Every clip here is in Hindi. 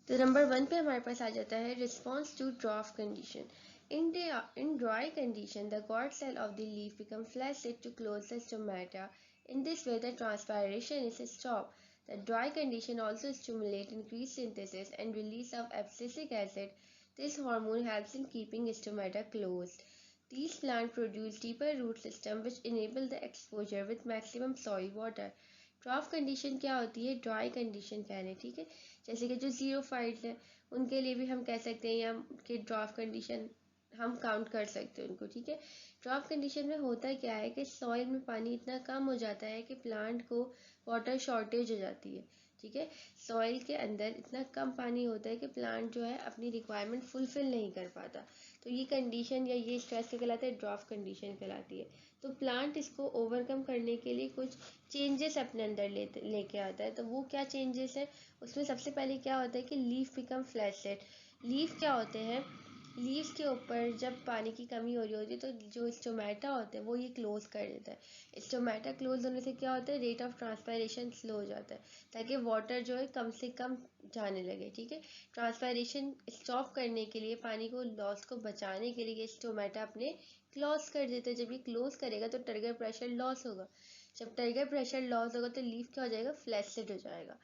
तो नंबर 1 पे हमारे पास आ जाता है response to draft condition. In dry condition, the cord cell of the leaf become flaccid to close the stomata. In this way, the transpiration is stopped. The dry condition also stimulates increased synthesis and release of abscisic acid. This hormone helps in keeping stomata closed. These plants produce deeper root system which enable the exposure with maximum soil water. Draft condition क्या होती है? ड्राई कंडीशन कह रहे हैं, ठीक है. जैसे कि जो ज़ीरोफाइट्स हैं उनके लिए भी हम कह सकते हैं या कि ड्राफ्ट कंडीशन हम काउंट कर सकते हैं उनको, ठीक है. ड्राफ्ट कंडीशन में होता क्या है कि सॉइल में पानी इतना कम हो जाता है कि प्लांट को वाटर शॉर्टेज हो जाती है, ठीक है. सॉइल के अंदर इतना कम पानी होता है कि प्लांट जो है अपनी रिक्वायरमेंट फुलफिल नहीं कर पाता. तो ये कंडीशन या ये स्ट्रेस क्या कहलाता है? ड्राफ्ट कंडीशन कहलाती है. तो प्लांट इसको ओवरकम करने के लिए कुछ चेंजेस अपने अंदर लेके आता है. तो वो क्या चेंजेस है? उसमें सबसे पहले क्या होता है कि लीफ बिकम फ्लैशेट. लीफ क्या होते हैं? लीव्स के ऊपर जब पानी की कमी हो रही होती है तो जो स्टोमेटा होते हैं वो ये क्लोज कर देता है. स्टोमेटा क्लोज होने से क्या होता है? रेट ऑफ ट्रांसपायरेशन स्लो हो जाता है ताकि वाटर जो है कम से कम जाने लगे, ठीक है. ट्रांसपायरेशन स्टॉप करने के लिए, पानी को लॉस को बचाने के लिए ये स्टोमेटा अपने क्लोज कर देता है. जब ये क्लोज करेगा तो टर्गर प्रेशर लॉस होगा. जब टर्गर प्रेशर लॉस होगा तो लीफ क्या हो जाएगा? फ्लैसिड हो जाएगा.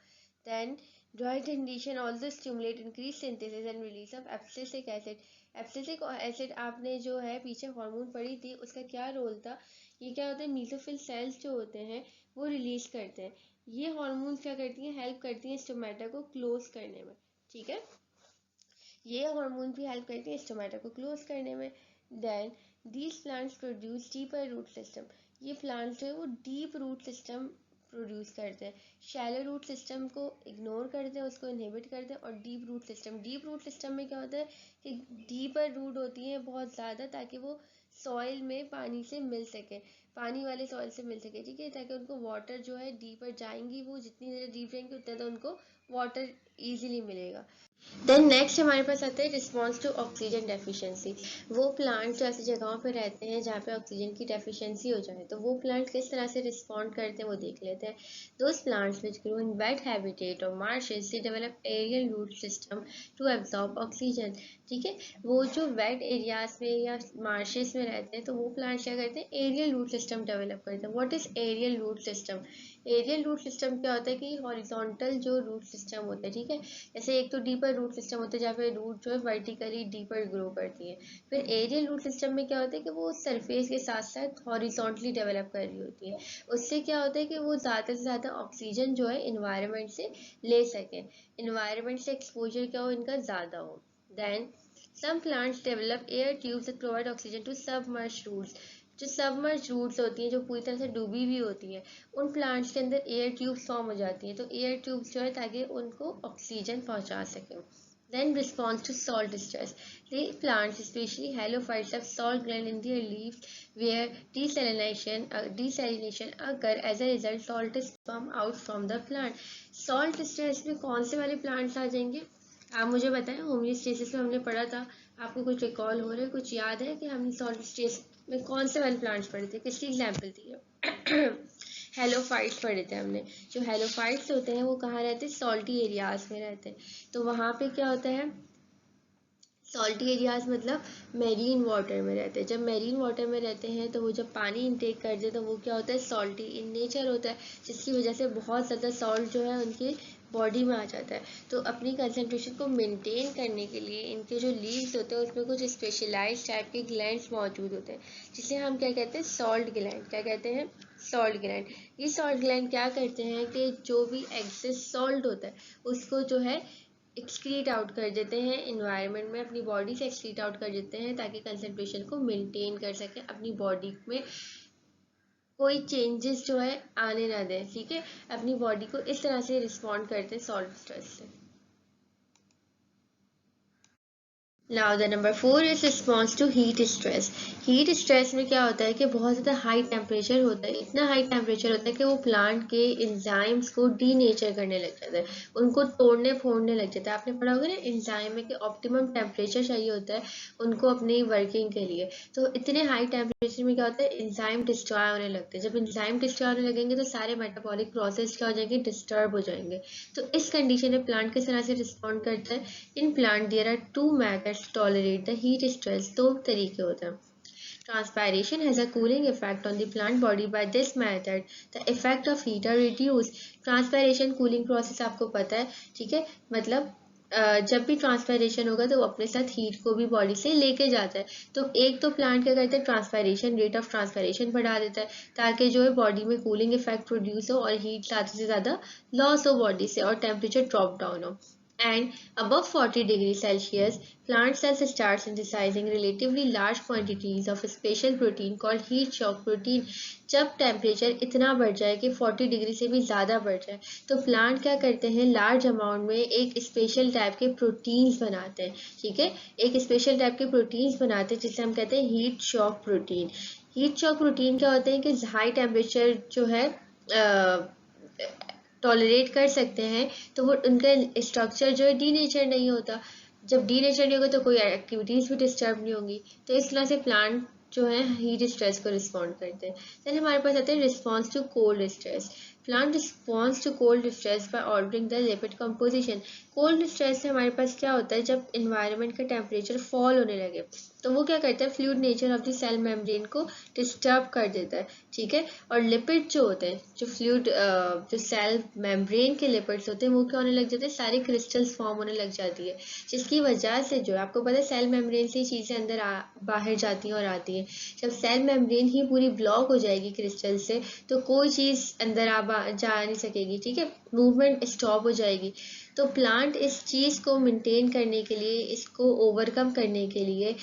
Then dry condition also stimulate increased synthesis and release of abscisic acid. Abscisic acid आपने जो है पीछे हार्मोन पढ़ी थी उसका क्या रोल था? ये क्या होता है? मीसोफिल सेल्स जो होते हैं वो रिलीज करते हैं. ये हार्मोन क्या करती हैं? हेल्प करती हैं स्टोमेटा को क्लोज करने में, ठीक है. ये हार्मोन भी हेल्प करती है स्टोमेटा को क्लोज करने में. Then these plants produce deeper root system. ये प्लांट्स जो है वो डीप रूट सिस्टम प्रोड्यूस करते हैं. शैलो रूट सिस्टम को इग्नोर करते हैं, उसको इनहिबिट करते हैं. और डीप रूट सिस्टम में क्या होता है कि डीपर रूट होती हैं बहुत ज़्यादा ताकि वो सॉइल में पानी से मिल सके, पानी वाले सॉइल से मिल सके, ठीक है. ताकि उनको वाटर जो है डीपर जाएंगी, वो जितनी ज़्यादा डीप जाएंगी उतना तो उनको वाटर ईजिली मिलेगा. देन नेक्स्ट हमारे पास आता है रिस्पॉन्स टू ऑक्सीजन डेफिशिएंसी. वो प्लांट जो ऐसी जगहों पर रहते हैं जहाँ पे ऑक्सीजन की डेफिशिएंसी हो जाए तो वो प्लांट किस तरह से रिस्पॉन्ड करते हैं वो देख लेते हैं. Those plants which grow in wet habitat और marshes they develop aerial root system to absorb oxygen, ठीक है. वो जो वेट एरियाज में या मार्शेस में रहते हैं तो वो प्लांट्स क्या करते हैं? एरियल रूट सिस्टम डेवलप करते हैं. What is aerial root system? Aerial root system क्या होता है कि हॉरिजॉन्टल जो रूट सिस्टम होता है, ठीक है. जैसे एक तो डीपर रूट सिस्टम होता है जहाँ पे रूट जो है वर्टिकली डीपर ग्रो करती है. फिर एरियल रूट सिस्टम में क्या होता है कि वो सरफेस के साथ साथ हॉरिजॉन्टली डेवलप कर रही होती है. उससे क्या होता है कि वो ज़्यादा से ज़्यादा ऑक्सीजन जो है इन्वायरमेंट से ले सकें, इन्वायरमेंट से एक्सपोजर क्या हो इनका ज़्यादा हो. Then some plants develop air tubes that provide oxygen to submerged roots. जो सबमर्ज रूट्स होती हैं जो पूरी तरह से डूबी हुई होती हैं उन प्लांट्स के अंदर एयर ट्यूब्स फॉर्म हो जाती हैं. तो एयर ट्यूब्स जो है ताकि उनको ऑक्सीजन पहुंचा सकें. Then response to salt stress. The plants, especially halophytes, have salt gland in their leaves where desalination occur. As a result, salt is pumped out from the plant. Salt stress में कौन से वाले प्लांट्स आ जाएंगे? आप मुझे बताएं. होमियोस्टेसिस में हमने पढ़ा था, आपको कुछ रिकॉल हो रहा है, कुछ याद है कि हमने सॉल्ट स्टेज में कौन से वाले प्लांट्स पढ़े थे? किसकी एग्जाम्पल थी ये? हेलोफाइट्स पढ़े थे हमने. जो हेलोफाइट्स होते हैं वो कहाँ रहते हैं? सॉल्टी एरियाज में रहते हैं. तो वहाँ पे क्या होता है? सॉल्टी एरियाज मतलब मेरीन वाटर में रहते हैं. जब मेरीन वाटर में रहते हैं तो वो जब पानी इनटेक करते हैं तो वो क्या होता है? सॉल्टी इन नेचर होता है, जिसकी वजह से बहुत ज़्यादा सॉल्ट जो है उनके बॉडी में आ जाता है. तो अपनी कंसनट्रेशन को मेंटेन करने के लिए इनके जो लीव्स होते हैं उसमें कुछ स्पेशलाइज टाइप के ग्लैंड्स मौजूद होते हैं जिसे हम क्या कहते हैं? Salt gland. क्या कहते हैं? Salt gland. ये सॉल्ट ग्लैंड क्या करते हैं कि जो भी एक्सेस सॉल्ट होता है उसको जो है एक्सक्रीट आउट कर देते हैं इन्वायरमेंट में, अपनी बॉडी से एक्सक्रीट आउट कर देते हैं ताकि कंसनट्रेशन को मेंटेन कर सकें, अपनी बॉडी में कोई चेंजेस जो है आने ना दें, ठीक है. अपनी बॉडी को इस तरह से रिस्पॉन्ड करते हैं सॉल्ट स्ट्रेस से. Now the number 4 is response to heat stress. Heat stress में क्या होता है कि बहुत ज़्यादा हाई टेम्परेचर होता है, इतना हाई टेम्परेचर होता है कि वो प्लांट के एंजाइम्स को डीनेचर करने लग जाता है, उनको तोड़ने फोड़ने लग जाता है। आपने पढ़ा होगा ना एंजाइम में कि ऑप्टिमम टेम्परेचर चाहिए होता है उनको अपनी वर्किंग के लिए। तो इतने हाई टेम्परेचर में क्या होता है, एंजाइम डिस्ट्रॉय होने लगते हैं। जब एंजाइम डिस्ट्रॉय होने लगेंगे तो सारे मेटाबॉलिक प्रोसेस क्या हो जाएंगे, डिस्टर्ब हो जाएंगे। तो इस कंडीशन में प्लांट किस तरह से रिस्पॉन्ड करता है, in plant there are two methods tolerate the heat stress. दो तरीके होते हैं। Transpiration has a cooling effect on the plant body. By this method, the effect of heat are reduced. Transpiration cooling process आपको पता है, ठीक है। मतलब जब भी ट्रांसपायरेशन होगा तो वो अपने साथ हीट को भी बॉडी से लेके जाता है। तो एक तो प्लांट क्या करता है, ट्रांसपायरेशन, रेट ऑफ ट्रांसपायरेशन बढ़ा देता है ताकि जो है बॉडी में कूलिंग इफेक्ट प्रोड्यूस हो और हीट ज़्यादा से ज़्यादा लॉस हो बॉडी से और टेम्परेचर ड्रॉप डाउन हो। And above 40 degrees Celsius, plant cells start synthesizing relatively large quantities of a special protein called heat shock protein. जब टेम्परेचर इतना बढ़ जाए कि 40 डिग्री से भी ज़्यादा बढ़ जाए तो प्लांट क्या करते हैं, लार्ज अमाउंट में एक स्पेशल टाइप के प्रोटीन्स बनाते हैं, ठीक है। एक स्पेशल टाइप के प्रोटीन्स बनाते हैं जिसे हम कहते हैं heat shock protein. Heat shock protein क्या होते हैं कि हाई टेम्परेचर जो है टॉलरेट कर सकते हैं, तो वो उनका स्ट्रक्चर जो है डीनेचर नहीं होता। जब डीनेचर नहीं होगा तो कोई एक्टिविटीज़ भी डिस्टर्ब नहीं होंगी। तो इस तरह से प्लांट जो है हीट स्ट्रेस को रिस्पॉन्ड करते हैं। देन हमारे पास आते हैं response to cold stress. Plant response to cold stress by altering the lipid composition. Cold stress से हमारे पास क्या होता है, जब इन्वायरमेंट का टेम्परेचर फॉल होने लगे तो वो क्या करता है, fluid nature of the cell membrane को डिस्टर्ब कर देता है, ठीक है। और लिपिड जो होते हैं, जो फ्लूइड जो सेल मेम्ब्रेन के लिपिड्स होते हैं वो क्या होने लग जाते हैं, सारे क्रिस्टल्स फॉर्म होने लग जाती है, जिसकी वजह से जो आपको पता है सेल मेम्ब्रेन से ही चीज़ें अंदर बाहर जाती हैं और आती हैं। जब सेल मेम्ब्रेन ही पूरी ब्लॉक हो जाएगी क्रिस्टल से तो कोई चीज़ अंदर जा नहीं सकेगी, ठीक है, मूवमेंट स्टॉप हो जाएगी। तो प्लांट इस चीज़ को मेंटेन करने के लिए, इसको ओवरकम करने के लिए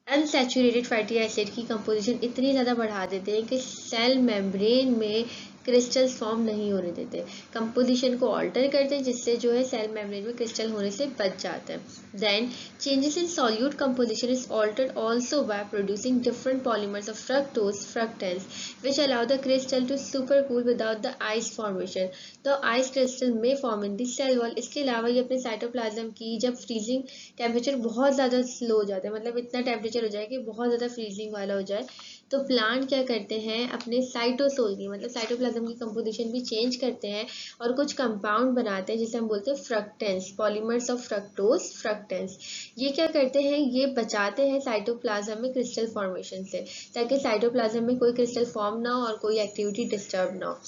अनसैचुरेटेड फैटी एसिड की कंपोजिशन इतनी ज़्यादा बढ़ा देते हैं कि सेल मेम्ब्रेन में क्रिस्टल्स फॉर्म नहीं होने देते, कंपोजिशन को ऑल्टर करते हैं जिससे जो है सेल मेम्ब्रेन में क्रिस्टल होने से बच जाते हैं। Then changes in solute composition is altered also by producing different polymers of fructose fructans which allow the crystal to supercool without the ice formation. The ice crystal may form in the cell wall. इसके अलावा ये अपने साइटोप्लाज्म की जब फ्रीजिंग टेम्परेचर बहुत ज़्यादा स्लो हो जाता है, मतलब इतना टेम्परेचर हो जाए कि बहुत ज़्यादा फ्रीजिंग वाला हो जाए, तो प्लांट क्या करते हैं, अपने साइटोसोल की मतलब साइटोप्लाज्म की कंपोजिशन भी चेंज करते हैं और कुछ कंपाउंड बनाते हैं जिसे हम बोलते हैं फ्रक्टेंस, पॉलीमर्स ऑफ फ्रक्टोज फ्रक्टेंस। ये क्या करते हैं, ये बचाते हैं साइटोप्लाज्म में क्रिस्टल फॉर्मेशन से, ताकि साइटोप्लाज्म में कोई क्रिस्टल फॉर्म ना हो और कोई एक्टिविटी डिस्टर्ब ना हो।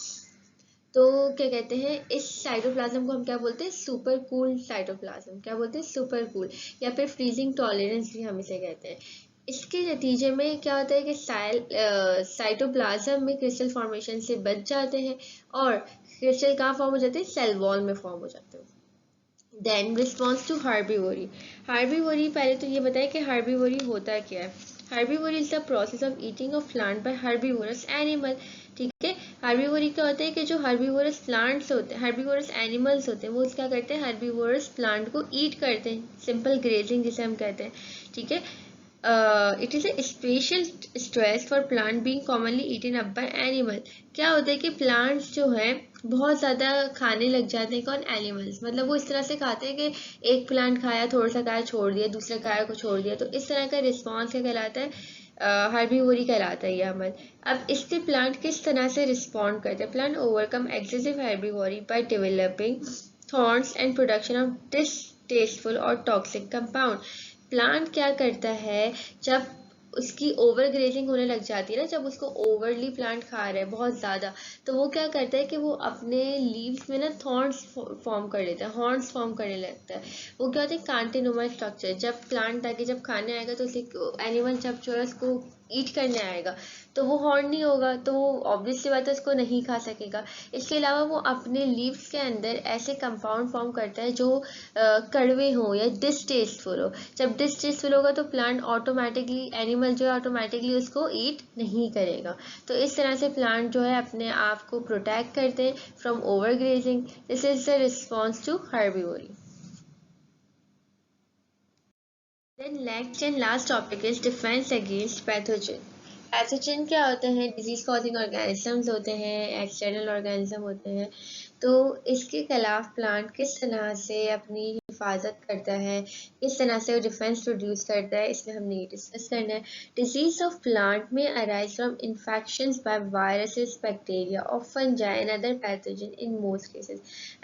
तो क्या कहते हैं, इस साइटोप्लाज्म को हम क्या बोलते हैं, सुपर कूल साइटोप्लाज्म, क्या बोलते हैं, सुपर कूल, या फिर फ्रीजिंग टॉलरेंस भी हम इसे कहते हैं। इसके नतीजे में क्या होता है कि साइटोप्लाज्म में क्रिस्टल फॉर्मेशन से बच जाते हैं और क्रिस्टल कहाँ फॉर्म हो जाते हैं, सेल वॉल में फॉर्म हो जाते हैं। Then response to herbivory. Herbivory, पहले तो ये बताएं कि हार्बीवोरी होता क्या है। Herbivory is the process of eating of plant by herbivorous animal, ठीक है। हार्बीवोरी क्या होता है कि जो हार्बीवोरस प्लांट्स होते हैं, हार्बीवोरस एनिमल्स होते हैं, वो क्या करते हैं, हार्बीवोरस प्लांट को ईट करते हैं, सिंपल ग्रेजिंग जिसे हम कहते हैं, ठीक है। It is a special stress for plant being commonly eaten up by animal. क्या होता है कि प्लांट्स जो है बहुत ज़्यादा खाने लग जाते हैं, कौन, एनिमल्स, मतलब वो इस तरह से खाते हैं कि एक प्लांट खाया, थोड़ा सा खाया छोड़ दिया, दूसरा खाया को छोड़ दिया, तो इस तरह का रिस्पॉन्स क्या कहलाता है, हार्बीवोरी कहलाता है ये अमल। अब इससे प्लांट किस तरह से रिस्पॉन्ड करते हैं, plant overcome excessive herbivory by developing thorns and production of distasteful और टॉक्सिक कंपाउंड। प्लांट क्या करता है, जब उसकी ओवर ग्रेजिंग होने लग जाती है ना, जब उसको ओवरली प्लांट खा रहा है बहुत ज़्यादा, तो वो क्या करता है कि वो अपने लीव्स में ना थॉर्न्स फॉर्म कर लेता है, हॉर्न्स फॉर्म करने लगता है। वो क्या होता है, कांटेनुमा स्ट्रक्चर। जब प्लांट ताकि जब खाने आएगा तो उसे एनिमल जब जो है उसको ईट करने आएगा तो वो हॉर्न नहीं होगा, तो वो ऑब्वियस सी बात है उसको नहीं खा सकेगा। इसके अलावा वो अपने लीव्स के अंदर ऐसे कंपाउंड फॉर्म करता है जो कड़वे हों या डिसटेस्टफुल हो। जब डिसटेस्टफुल होगा तो प्लांट ऑटोमेटिकली, एनिमल जो है ऑटोमेटिकली उसको ईट नहीं करेगा। तो इस तरह से प्लांट जो है अपने आप को प्रोटेक्ट करते हैं from over grazing. This is the response to herbivory. Then next and last topic is defense against pathogen. Pathogen क्या होते हैं? डिजीज कॉजिंग ऑर्गेनिजम्स होते हैं, एक्सटर्नल ऑर्गेनिज्म होते हैं। तो इसके खिलाफ प्लांट किस तरह से अपनी हिफाजत करता है, किस तरह से वो डिफेंस प्रोड्यूस करता है, इसमें हमने ये डिस्कस करना है। डिजीज ऑफ प्लांट में arise from infections by viruses, bacteria और fungi and other pathogen in most cases.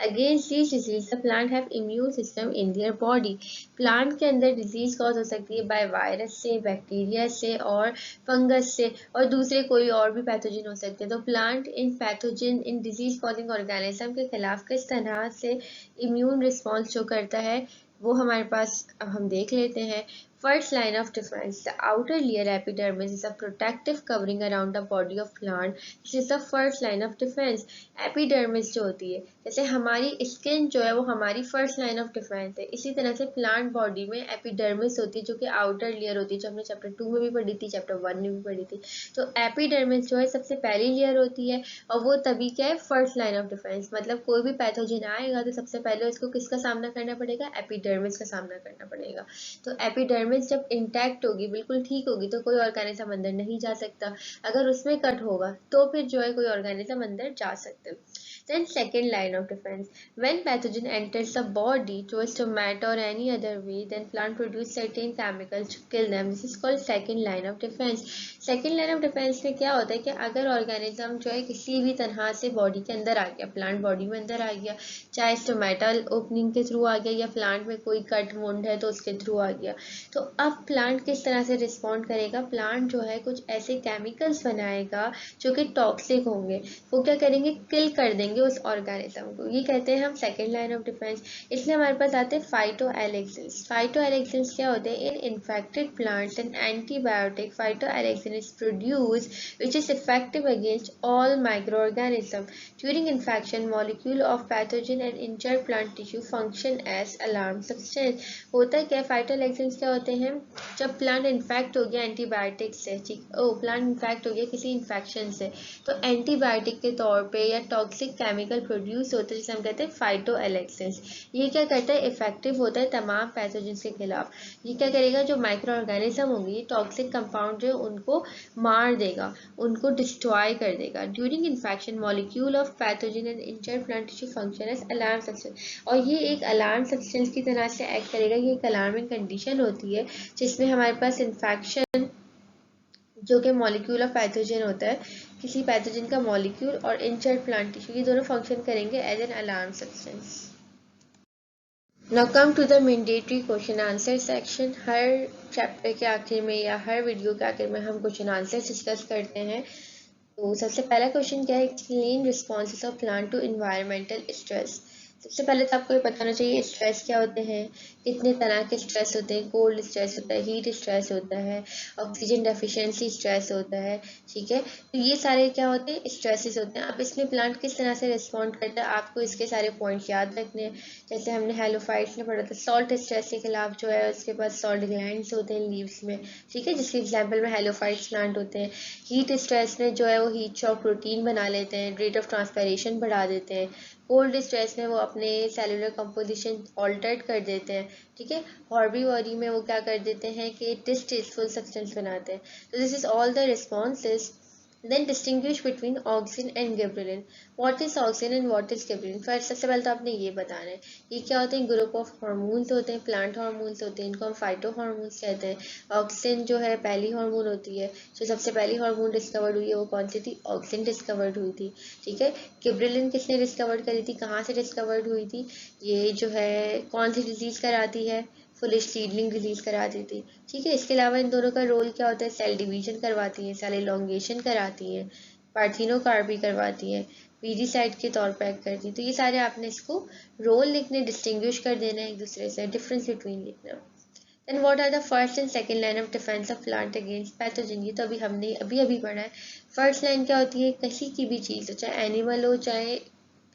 Against this disease the plant have immune system in their body. Plant के अंदर डिजीज कॉज हो सकती है बाय वायरस से, बैक्टीरिया से और फंगस से, और दूसरे कोई और भी पैथोजन हो सकते हैं। तो plant in pathogen in disease causing organism के खिलाफ किस तरह से इम्यून रिस्पॉन्स शो करता है, वो हमारे पास अब हम देख लेते हैं। First line of defense. The outer layer epidermis is a protective covering around the body of plant. This is the first line of defense. Epidermis जो होती है, जैसे हमारी स्किन जो है वो हमारी फर्स्ट लाइन ऑफ डिफेंस है, इसी तरह से प्लांट बॉडी में एपिडर्मिस होती है जो कि आउटर लेयर होती है, जो हमने चैप्टर 2 में भी पढ़ी थी, चैप्टर 1 में भी पढ़ी थी। तो एपिडर्मिस जो है सबसे पहली लेयर होती है, और वो तभी क्या है, फर्स्ट लाइन ऑफ डिफेंस। मतलब कोई भी पैथोजन आएगा तो सबसे पहले उसको किसका सामना करना पड़ेगा? एपिडर्मिस का सामना करना पड़ेगा। तो एपिडर्मिस जब इंटैक्ट होगी, बिल्कुल ठीक होगी, तो कोई ऑर्गेनिज्म अंदर नहीं जा सकता। अगर उसमें कट होगा तो फिर जो है कोई ऑर्गेनिज्म अंदर जा सकते हैं। Then second line of defense. When pathogen enters the body through a stomata or any other way, then plant produce certain chemicals to kill them. This is called second line of defense. Second line of defense में क्या होता है कि अगर ऑर्गेनिज्म जो है किसी भी तरह से बॉडी के अंदर आ गया, प्लांट बॉडी में अंदर आ गया, चाहे स्टोमेटल ओपनिंग के थ्रू आ गया या प्लांट में कोई कट वुंड है तो उसके थ्रू आ गया, तो अब प्लांट किस तरह से रिस्पॉन्ड करेगा? प्लांट जो है कुछ ऐसे केमिकल्स बनाएगा जो कि टॉक्सिक होंगे, वो क्या करेंगे? किल कर देंगे उस ऑर्गेनिज्म को। ये कहते हैं हम सेकेंड लाइन ऑफ डिफेंस। इसलिए हमारे पास आते हैं फाइटोएलेक्सिन्स। फाइटोएलेक्सिन्स क्या होते हैं? In infected plants and antibiotic phytoalexin is produce which is effective against all microorganism during infection. Molecule of pathogen and injured plant tissue function as alarm substance. होता है क्या? फाइटोएलेक्सिन्स क्या होते हैं? जब प्लांट इन्फेक्ट हो गया एंटीबायोटिक से, ठीक, प्लांट इन्फेक्ट हो गया किसी इन्फेक्शन से, तो एंटीबायोटिक के तौर पे या टॉक्सिक केमिकल प्रोड्यूस होते हैं जिसे हम कहते हैं फाइटोएलेक्सिन्स। ये क्या करता है? इफेक्टिव होता है तमाम पैथोजेंस के खिलाफ। ये क्या करेगा? जो माइक्रो ऑर्गेनिज्म होंगे, ये टॉक्सिक कंपाउंड जो उनको मार देगा, उनको डिस्ट्रॉय कर देगा। During infection molecule of pathogen and injured plant tissue function as alarm substance, और ये एक अलार्म सब्सटेंस की तरह से एक्ट करेगा। ये एक अलार्मिंग कंडीशन होती है जिसमें हमारे पास इन्फेक्शन जो कि मॉलिक्यूल ऑफ पैथोजन होता है, किसी पैथोजन का मॉलिक्यूल और इंजर्ड प्लांट टिश्यू, ये दोनों फंक्शन करेंगे as an alarm substance. Now come to the mandatory question answer section. हर चैप्टर के आखिर में या हर वीडियो के आखिर में हम क्वेश्चन आंसर डिस्कस करते हैं। तो सबसे पहला क्वेश्चन क्या है? Explain responses of plant to environmental stress. सबसे पहले तो आपको ये पता होना चाहिए स्ट्रेस क्या होते हैं, कितने तरह के स्ट्रेस होते हैं। कोल्ड स्ट्रेस होता है, हीट स्ट्रेस होता है, ऑक्सीजन डेफिशिएंसी स्ट्रेस होता है, ठीक है। तो ये सारे क्या होते हैं? स्ट्रेसेस होते हैं। अब इसमें प्लांट किस तरह से रिस्पॉन्ड करता है, आपको इसके सारे पॉइंट्स याद रखने हैं। जैसे हमने हेलोफाइट्स में पढ़ा था, सॉल्ट स्ट्रेस के खिलाफ जो है उसके पास सॉल्ट ग्लैंड्स होते हैं लीव्स में, ठीक है, जिसके एग्जाम्पल में हेलोफाइट्स प्लांट होते हैं। हीट स्ट्रेस में जो है वो हीट शॉक प्रोटीन बना लेते हैं, रेट ऑफ ट्रांसपैरेशन बढ़ा देते हैं। कोल्ड स्ट्रेस में वो अपने सेलुलर कंपोजिशन ऑल्टर्ड कर देते हैं, ठीक है। हॉर्बीवरी में वो क्या कर देते हैं कि डिस्टेस्टफुल सब्सटेंस बनाते हैं। तो this is all the responses. Then distinguish between auxin and gibberellin. What is auxin and what is gibberellin? First सबसे पहले तो आपने ये बताना है ये क्या होते हैं। ग्रुप ऑफ हार्मोन्स होते हैं, प्लांट हार्मोन्स होते हैं, इनको हम फाइटो हार्मोन्स कहते हैं। ऑक्सिन जो है पहली हार्मोन होती है, जो सबसे पहली हार्मोन डिस्कवर्ड हुई है वो कौन सी थी? ऑक्सिन डिस्कवर्ड हुई थी, ठीक है। गिबरेलिन किसने डिस्कवर्ड करी थी, कहाँ से डिस्कवर्ड हुई थी? ये जो है कौन सी डिजीज कराती है? फुलिश सीडलिंग डिजीज करा दी थी, ठीक है। इसके अलावा इन दोनों का रोल क्या होता है? सेल डिवीजन करवाती हैं, सेल इलोंगेशन कराती हैं, पार्थिनोकार्पी करवाती हैं, पीरीसाइड के तौर पर एक्ट करती हैं। तो ये सारे आपने इसको रोल लिखने, डिस्टिंग्विश कर देना एक दूसरे से, डिफरेंस बिटवीन लिखना। Then what are the first and second line of defense of plant against pathogen? ये तो अभी हमने अभी पढ़ा है। फर्स्ट लाइन क्या होती है? किसी की भी चीज़ हो, चाहे एनिमल हो चाहे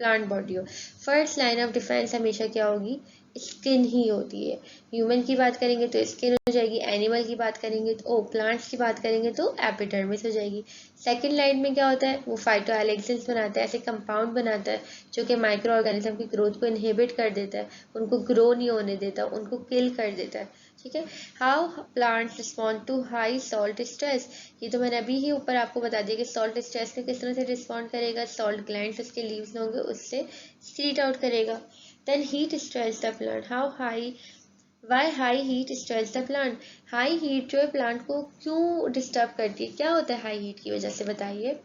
प्लांट बॉडी हो, फर्स्ट लाइन ऑफ डिफेंस हमेशा क्या होगी? स्किन ही होती है। ह्यूमन की बात करेंगे तो स्किन हो जाएगी, एनिमल की बात करेंगे तो प्लांट्स की बात करेंगे तो एपिडर्मिस हो जाएगी। सेकंड लाइन में क्या होता है, वो फाइटोएलेक्सिन्स बनाता है, ऐसे कंपाउंड बनाता है जो कि माइक्रो ऑर्गेनिज्म की ग्रोथ को इनहिबिट कर देता है, उनको ग्रो नहीं होने देता, उनको किल कर देता है। ठीक है। How plants respond to high salt stress, ये तो मैंने अभी ही ऊपर आपको बता दिया कि सॉल्ट स्ट्रेस में किस तरह से रिस्पॉन्ड करेगा, सॉल्ट ग्लैंड्स उसके लीव्स में होंगे उससे सीट आउट करेगा। Then heat stress the plant. How high? Why high heat stress the plant? High heat जो है प्लांट को क्यों डिस्टर्ब करती है, क्या होता है हाई हीट की वजह से, बताइए।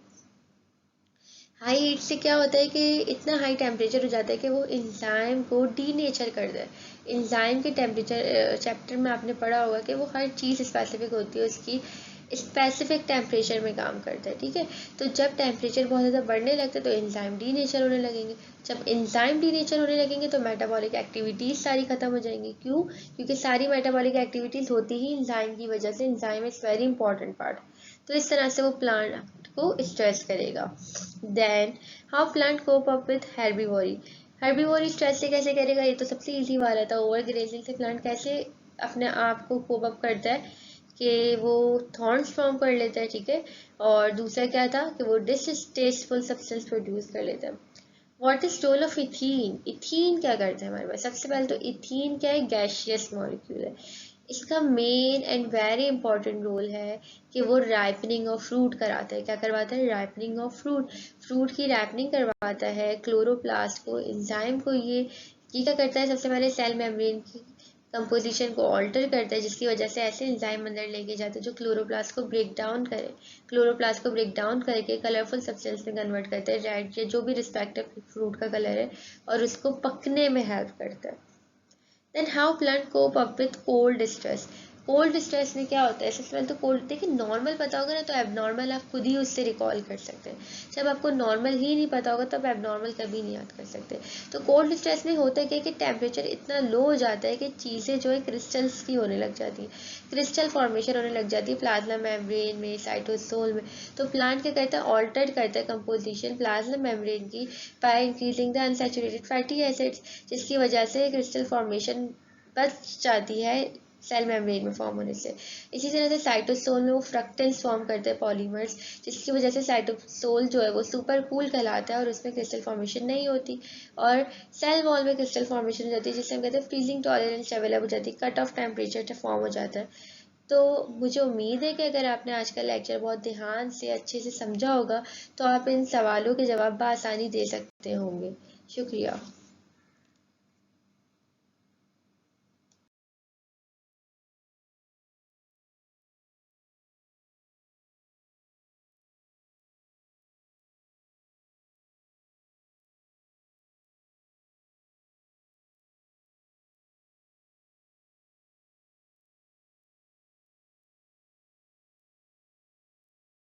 हाई हीट से क्या होता है कि इतना हाई टेम्परेचर हो जाता है कि वो एंजाइम को डीनेचर कर दे। एंजाइम के टेम्परेचर चैप्टर में आपने पढ़ा होगा कि वो हर चीज़ स्पेसिफिक होती है, उसकी स्पेसिफिक टेम्परेचर में काम करता है। ठीक है। तो जब टेम्परेचर बहुत ज़्यादा बढ़ने लगता है तो एंजाइम डीनेचर होने लगेंगे। जब एंजाइम डीनेचर होने लगेंगे तो मेटाबॉलिक एक्टिविटीज़ सारी खत्म हो जाएंगी। क्यों? क्योंकि सारी मेटाबॉलिक एक्टिविटीज़ होती ही एंजाइम की वजह से। Enzyme is very important part. तो इस तरह से वो प्लांट को स्ट्रेस करेगा। Then how plant cope up with herbivory. Herbivory stress से कैसे करेगा, ये तो सबसे इजी वाला था। ओवर ग्रेजिंग से प्लांट कैसे अपने आप को कोप अप करता है कि वो थॉर्न्स फॉर्म कर लेता है। ठीक है। और दूसरा क्या था कि वो डिसटेस्टफुल सब्सटेंस प्रोड्यूस कर लेता है। What is role of ethene, ethene क्या करता है हमारे पास, सबसे पहले तो इथीन क्या है, गैशियस मॉलिक्यूल है। इसका main and very important role है कि वो राइपनिंग ऑफ फ्रूट कराता है। क्या करवाता है, राइपनिंग ऑफ फ्रूट, फ्रूट की राइपनिंग करवाता है। क्लोरोप्लास्ट को, एंजाइम को, ये क्या करता है, सबसे पहले सेल मेम्ब्रेन की कंपोजिशन को अल्टर करता है, जिसकी वजह से ऐसे एंजाइम अंदर लेके जाते हैं जो क्लोरोप्लास्ट को ब्रेक डाउन करे। क्लोरोप्लास्ट को ब्रेक डाउन करके कलरफुल सब्सटेंस में कन्वर्ट करते हैं, रेड या जो भी रिस्पेक्टिव फ्रूट का कलर है, और उसको पकने में हेल्प करता है। Then how plant cope up with cold stress. Cold stress में क्या होता है, सबसे पहले तो कोल्ड, देखिए नॉर्मल पता होगा ना तो एबनॉर्मल आप खुद ही उससे रिकॉल कर सकते हैं। जब आपको नॉर्मल ही नहीं पता होगा तब एबनॉर्मल कभी नहीं याद कर सकते। तो कोल्ड स्ट्रेस में होता है क्या कि टेम्परेचर इतना लो हो जाता है कि चीज़ें जो है क्रिस्टल्स की होने लग जाती है, क्रिस्टल फॉर्मेशन होने लग जाती है प्लाज्मा मेम्ब्रेन में, साइटोसोल में। तो प्लांट क्या करता है, ऑल्टर करता है कंपोजिशन प्लाज्मा मेम्ब्रेन की by increasing the unsaturated fatty acids, जिसकी वजह से क्रिस्टल फॉर्मेशन बच जाती है सेल मेम्ब्रेन में फॉर्म होने से। इसी तरह से साइटोसोल में वो फ्रक्टेंस फॉर्म करते हैं, पॉलीमर्स, जिसकी वजह से साइटोसोल जो है वो सुपर कूल कहलाता है और उसमें क्रिस्टल फॉर्मेशन नहीं होती। और सेल वॉल में क्रिस्टल फॉर्मेशन हो जाती है, जिससे हम कहते हैं फ्रीजिंग टॉलरेंस डेवलप हो जाती है, कट ऑफ टेम्परेचर फॉर्म हो जाता है। तो मुझे उम्मीद है कि अगर आपने आज का लेक्चर बहुत ध्यान से अच्छे से समझा होगा तो आप इन सवालों के जवाब बआसानी दे सकते होंगे। शुक्रिया।